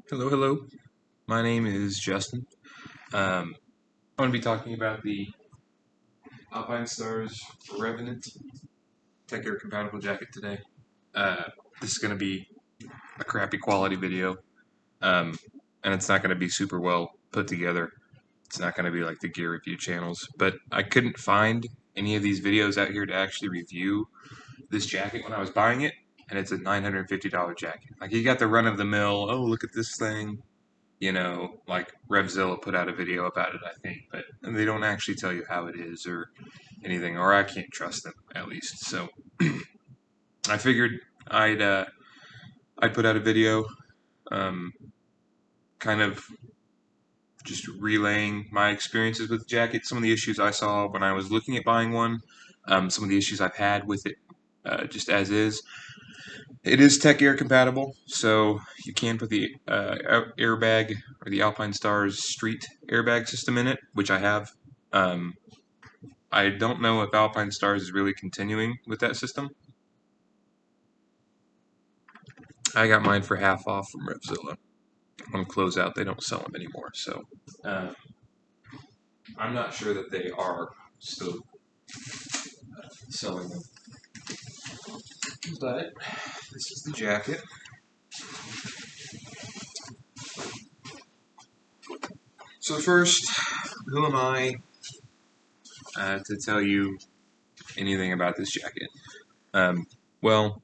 Hello, hello. My name is Justin. I'm going to be talking about the Alpinestars Revenant Tech Air compatible jacket today. Uh, this is going to be a crappy quality video, um, and it's not going to be super well put together. It's not going to be like the gear review channels, but I couldn't find any of these videos out here to actually review this jacket when I was buying it, and it's a $950 jacket. Like, you got the run of the mill, oh, look at this thing. Like Revzilla put out a video about it, I think, but they don't actually tell you how it is or anything, or I can't trust them at least. So I figured I'd uh, I'd put out a video, um, kind of just relaying my experiences with the jacket, some of the issues I saw when I was looking at buying one, some of the issues I've had with it, just as is. It is Tech Air compatible, so you can put the airbag or the Alpinestars Street airbag system in it, which I have. Um, I don't know if Alpinestars is really continuing with that system. I got mine for half off from Revzilla. On closeout, they don't sell them anymore, so um, I'm not sure that they are still selling them. But this is the jacket. So first, who am I to tell you anything about this jacket? Well,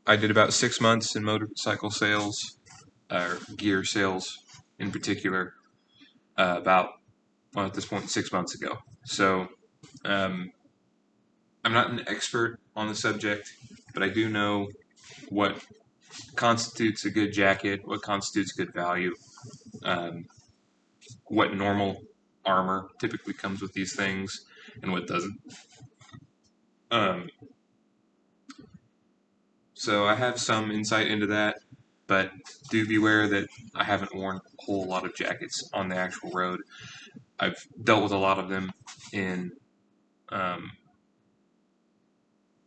I did about 6 months in motorcycle sales, or gear sales in particular, at this point, 6 months ago. So, um, I'm not an expert on the subject, but I do know what constitutes a good jacket, what constitutes good value, um, what normal armor typically comes with these things, and what doesn't. Um, so I have some insight into that, but do beware that I haven't worn a whole lot of jackets on the actual road. I've dealt with a lot of them in um,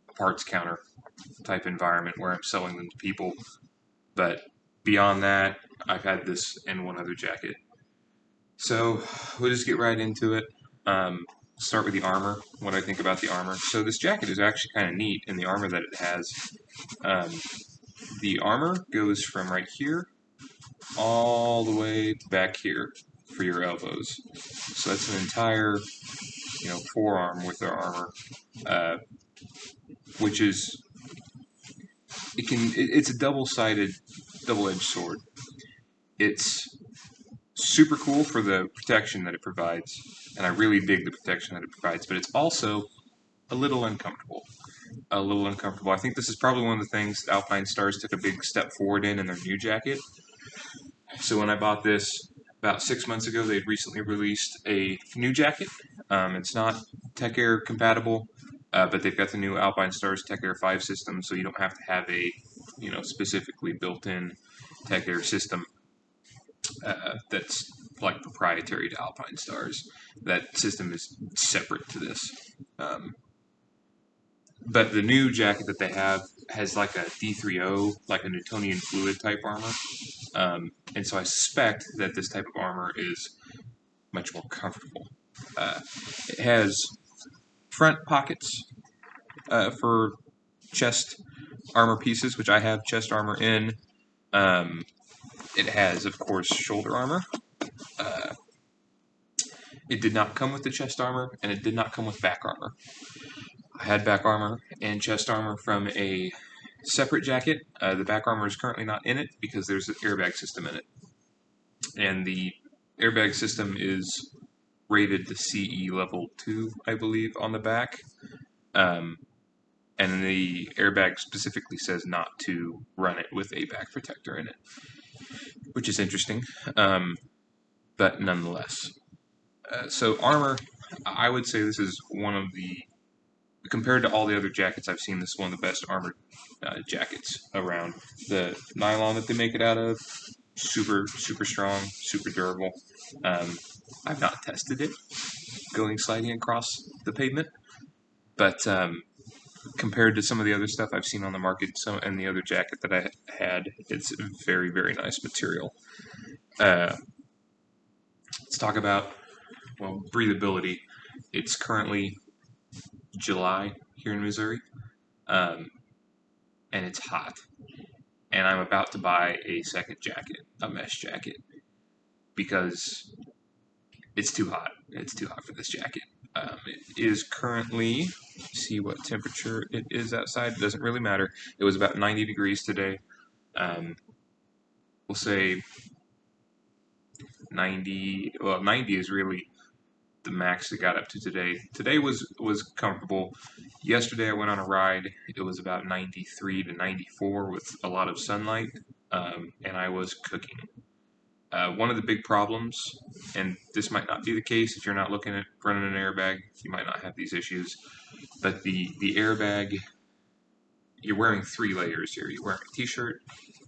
a parts counter type environment where I'm selling them to people, but beyond that, I've had this and one other jacket. So we'll just get right into it. Start with the armor, what I think about the armor. So this jacket is actually kind of neat in the armor that it has. Um, the armor goes from right here all the way back here for your elbows. So that's an entire, forearm with their armor, uh, which is it's a double-edged sword. It's super cool for the protection that it provides, and I really dig the protection that it provides. But it's also a little uncomfortable. A little uncomfortable. I think this is probably one of the things that Alpinestars took a big step forward in their new jacket. So when I bought this about 6 months ago, they'd recently released a new jacket. It's not Tech Air compatible, but they've got the new Alpinestars Tech Air 5 system, so you don't have to have a specifically built-in Tech Air system that's like proprietary to Alpinestars. That system is separate to this. But the new jacket that they have has like a D3O, like a Newtonian fluid type armor. And so I suspect that this type of armor is much more comfortable. It has front pockets for chest armor pieces, which I have chest armor in. It has, of course, shoulder armor. It did not come with the chest armor, and it did not come with back armor. I had back armor and chest armor from a separate jacket. The back armor is currently not in it because there's an airbag system in it. And the airbag system is rated to CE level 2, I believe, on the back. And the airbag specifically says not to run it with a back protector in it, which is interesting, but nonetheless. So armor, I would say this is one of the, compared to all the other jackets I've seen, this is one of the best armored jackets around. The nylon that they make it out of, super strong, super durable. I've not tested it going sliding across the pavement, but compared to some of the other stuff I've seen on the market, and the other jacket that I had, it's very, very nice material. Let's talk about, well, breathability. It's currently July here in Missouri, and it's hot. And I'm about to buy a second jacket, a mesh jacket, because it's too hot. It's too hot for this jacket. It is currently, see what temperature it is outside. It doesn't really matter. It was about 90 degrees today. We'll say 90. Well, 90 is really the max it got up to today. Today was comfortable. Yesterday I went on a ride. It was about 93 to 94 with a lot of sunlight, and I was cooking. One of the big problems, and this might not be the case if you're not looking at running an airbag, you might not have these issues, but the airbag, you're wearing 3 layers here. You're wearing a t-shirt,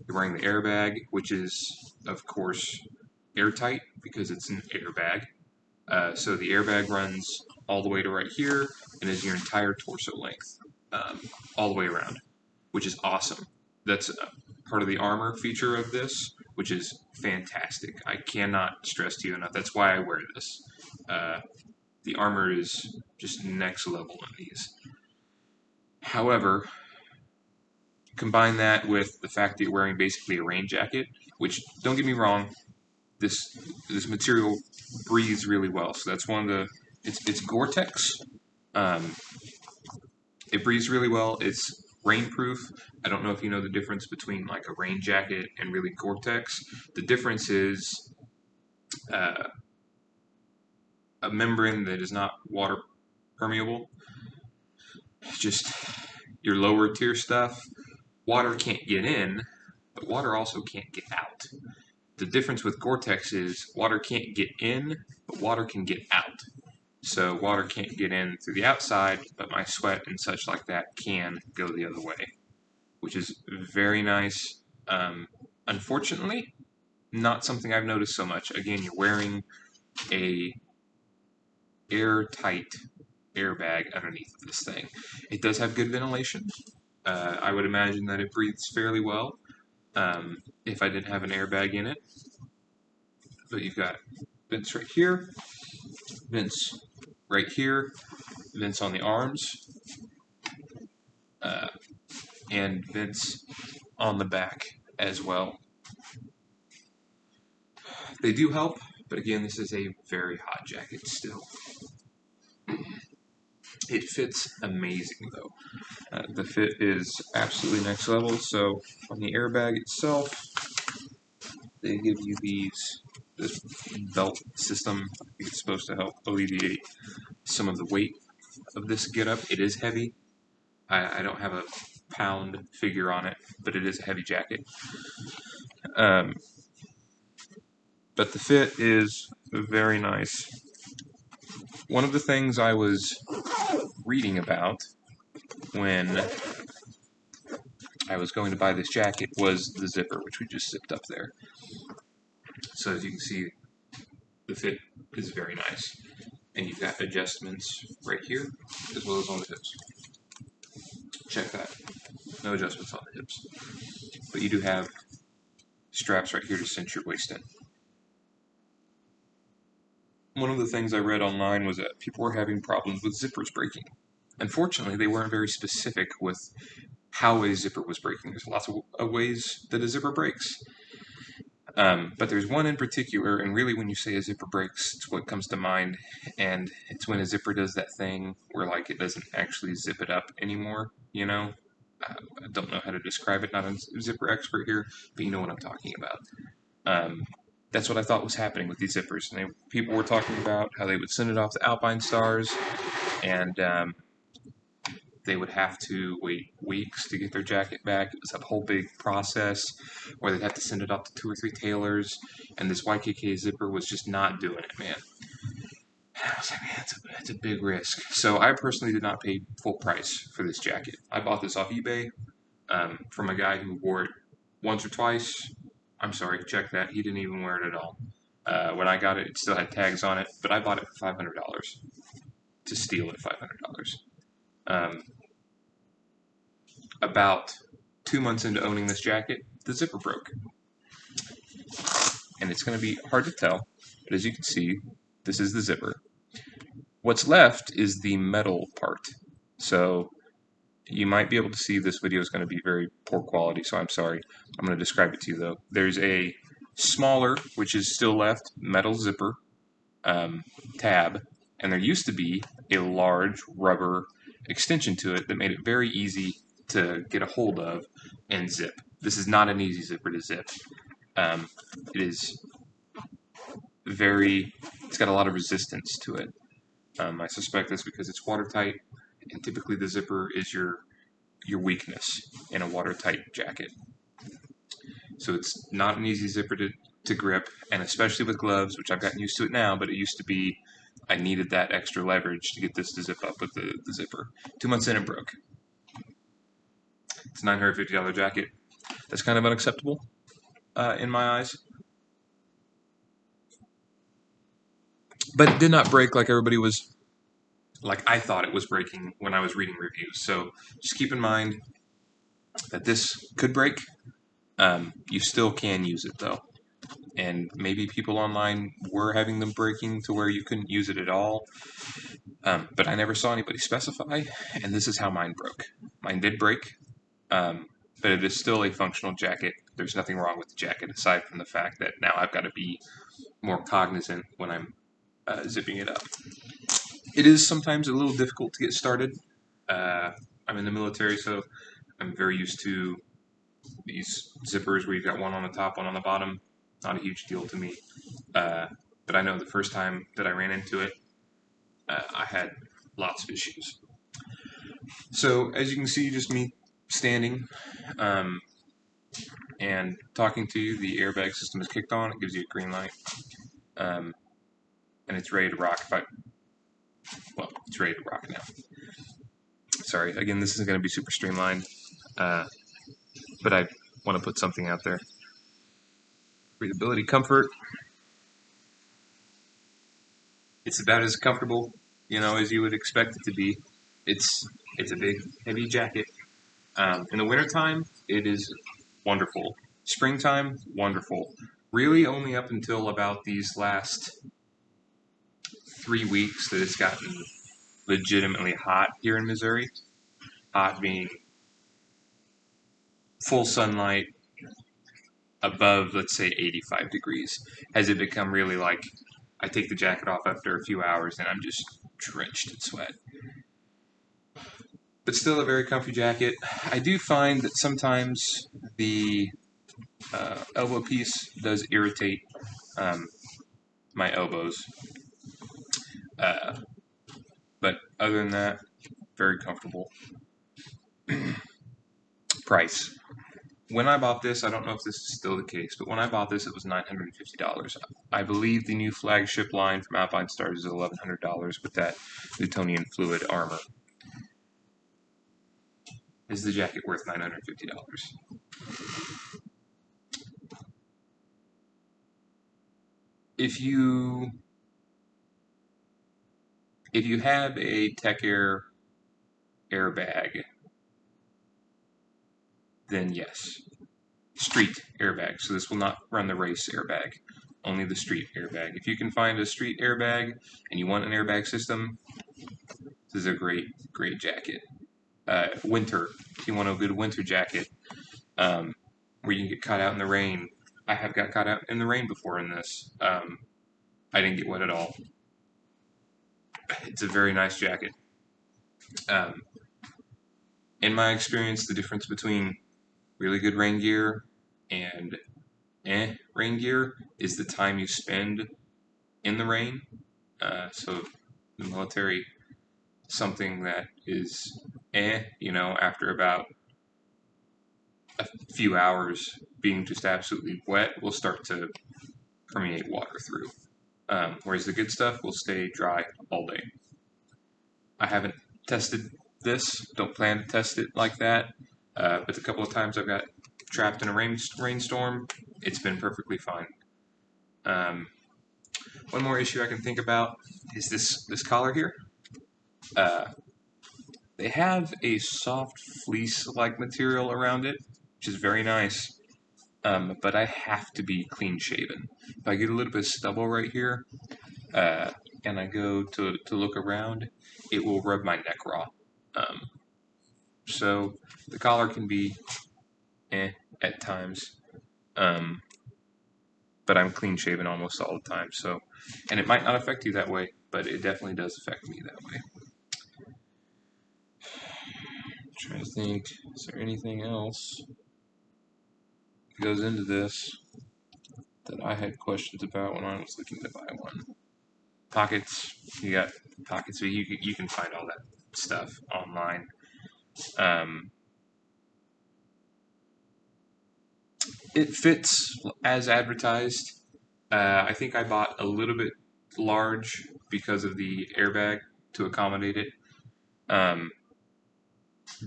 you're wearing the airbag, which is, of course, airtight because it's an airbag. So the airbag runs all the way to right here and is your entire torso length, all the way around, which is awesome. That's part of the armor feature of this, which is fantastic. I cannot stress to you enough. That's why I wear this. The armor is just next level in these. However, combine that with the fact that you're wearing basically a rain jacket, which, don't get me wrong, this material breathes really well. So that's one of the, it's Gore-Tex. It breathes really well. It's rainproof. I don't know if you know the difference between like a rain jacket and really Gore-Tex. The difference is a membrane that is not water permeable. Just your lower tier stuff, water can't get in, but water also can't get out. The difference with Gore-Tex is water can't get in, but water can get out. So water can't get in through the outside, but my sweat and such like that can go the other way, which is very nice. Unfortunately, not something I've noticed so much. Again, you're wearing a airtight airbag underneath this thing. It does have good ventilation. I would imagine that it breathes fairly well if I didn't have an airbag in it. But you've got vents right here, vents right here, vents on the arms, and vents on the back as well. They do help, but again, this is a very hot jacket still. It fits amazing though. The fit is absolutely next level. So on the airbag itself, they give you this belt system. I think it's supposed to help alleviate some of the weight of this getup. It is heavy. I don't have a pound figure on it, but it is a heavy jacket. But the fit is very nice. One of the things I was reading about when I was going to buy this jacket was the zipper, which we just zipped up there. So as you can see, the fit is very nice. And you've got adjustments right here, as well as on the hips. Check that. No adjustments on the hips. But you do have straps right here to cinch your waist in. One of the things I read online was that people were having problems with zippers breaking. Unfortunately, they weren't very specific with how a zipper was breaking. There's lots of ways that a zipper breaks. But there's one in particular, and really when you say a zipper breaks, it's what comes to mind, and it's when a zipper does that thing where like it doesn't actually zip it up anymore, you know? I don't know how to describe it, not a zipper expert here, but you know what I'm talking about. That's what I thought was happening with these zippers. And people were talking about how they would send it off to Alpinestars, and they would have to wait weeks to get their jacket back. It was a whole big process where they'd have to send it off to 2 or 3 tailors, and this YKK zipper was just not doing it, man. And I was like, man, that's a big risk. So I personally did not pay full price for this jacket. I bought this off eBay from a guy who wore it once or twice. I'm sorry, check that. He didn't even wear it at all. When I got it, it still had tags on it, but I bought it for $500 to steal it $500. About 2 months into owning this jacket, the zipper broke. And it's going to be hard to tell, but as you can see, this is the zipper. What's left is the metal part. So you might be able to see this video is going to be very poor quality, so I'm sorry. I'm going to describe it to you though. There's a smaller, which is still left, metal zipper tab, and there used to be a large rubber extension to it that made it very easy to get a hold of and zip. This is not an easy zipper to zip. It is it's got a lot of resistance to it. I suspect this because it's watertight, and typically the zipper is your weakness in a watertight jacket. So it's not an easy zipper to grip, and especially with gloves, which I've gotten used to it now, but it used to be I needed that extra leverage to get this to zip up with the zipper. 2 months in, it broke. It's a $950 jacket. That's kind of unacceptable in my eyes. But it did not break like I thought it was breaking when I was reading reviews. So just keep in mind that this could break. You still can use it though. And maybe people online were having them breaking to where you couldn't use it at all. But I never saw anybody specify, and this is how mine broke. Mine did break, but it is still a functional jacket. There's nothing wrong with the jacket aside from the fact that now I've got to be more cognizant when I'm zipping it up. It is sometimes a little difficult to get started. I'm in the military, so I'm very used to these zippers where you've got one on the top, one on the bottom. Not a huge deal to me. But I know the first time that I ran into it, I had lots of issues. So as you can see, just me standing and talking to you, the airbag system is kicked on. It gives you a green light. And it's ready to rock. It's ready to rock now. Sorry, again, this isn't going to be super streamlined, but I want to put something out there. Breathability, comfort. It's about as comfortable, as you would expect it to be. It's a big, heavy jacket. In the wintertime, it is wonderful. Springtime, wonderful. Really only up until about these last 3 weeks that it's gotten legitimately hot here in Missouri. Hot being full sunlight above, let's say, 85 degrees. Has it become really like I take the jacket off after a few hours and I'm just drenched in sweat. But still a very comfy jacket. I do find that sometimes the elbow piece does irritate my elbows. But other than that, very comfortable. Price. When I bought this, I don't know if this is still the case, but when I bought this, it was $950. I believe the new flagship line from Alpinestars is $1,100 with that Newtonian fluid armor. Is the jacket worth $950? If you have a Tech Air airbag, then yes. Street airbag, so this will not run the race airbag, only the street airbag. If you can find a street airbag and you want an airbag system, this is a great jacket. Winter, if you want a good winter jacket, where you can get caught out in the rain. I have got caught out in the rain before in this. I didn't get wet at all. It's a very nice jacket. In my experience, the difference between really good rain gear and rain gear is the time you spend in the rain. So the military, something that is after about a few hours being just absolutely wet will start to permeate water through. Whereas the good stuff will stay dry all day. I haven't tested this, don't plan to test it like that, but the couple of times I've got trapped in a rainstorm, it's been perfectly fine. One more issue I can think about is this collar here. The They have a soft fleece-like material around it, which is very nice. But I have to be clean shaven. If I get a little bit of stubble right here, uh, and I go to look around, it will rub my neck raw. So the collar can be at times, but I'm clean shaven almost all the time. So, and it might not affect you that way, but it definitely does affect me that way. I'm trying to think, is there anything else that goes into this that I had questions about when I was looking to buy one? Pockets, you got pockets, but you can find all that stuff online. It fits as advertised. I think I bought a little bit large because of the airbag to accommodate it,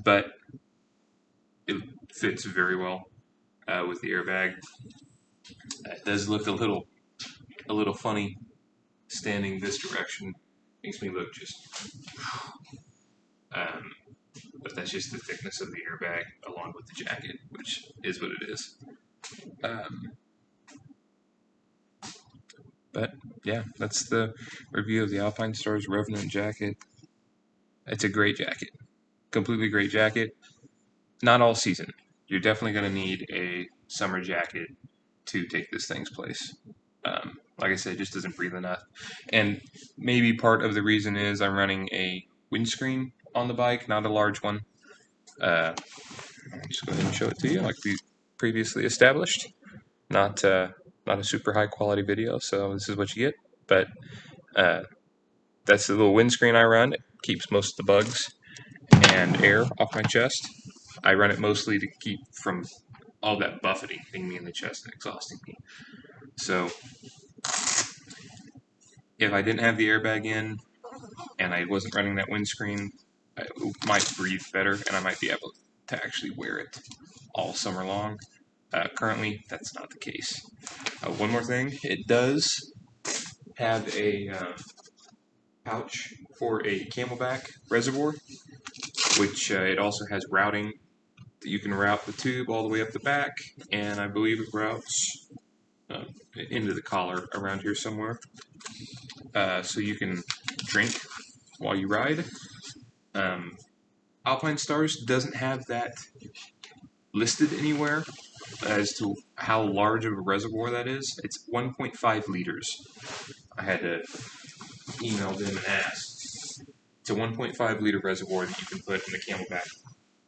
but it fits very well with the airbag. It does look a little funny standing this direction. Makes me look just. But that's just the thickness of the airbag along with the jacket, which is what it is. But yeah, that's the review of the Alpinestars Revenant Jacket. It's a great jacket, completely great jacket. Not all season. You're definitely going to need a summer jacket to take this thing's place. Like I said, it just doesn't breathe enough. And maybe part of the reason is I'm running a windscreen on the bike, not a large one. I'll just go ahead and show it to you like we previously established. Not a super high quality video, so this is what you get. But that's the little windscreen I run. It keeps most of the bugs and air off my chest. I run it mostly to keep from all that buffeting hitting me in the chest and exhausting me. So if I didn't have the airbag in and I wasn't running that windscreen, I might breathe better and I might be able to actually wear it all summer long. Currently, that's not the case. One more thing, it does have a pouch for a camelback reservoir, which it also has routing that you can route the tube all the way up the back, and I believe it routes into the collar around here somewhere, so you can drink while you ride. Alpinestars doesn't have that listed anywhere as to how large of a reservoir that is. It's 1.5 liters. I had to email them and ask. It's a 1.5 liter reservoir that you can put in the camelback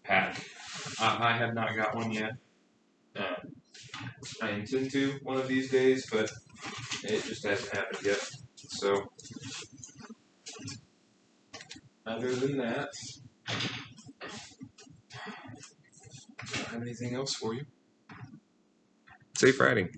pack. I have not got one yet. I intend to one of these days, but it just hasn't happened yet. So, other than that, I don't have anything else for you. Safe riding.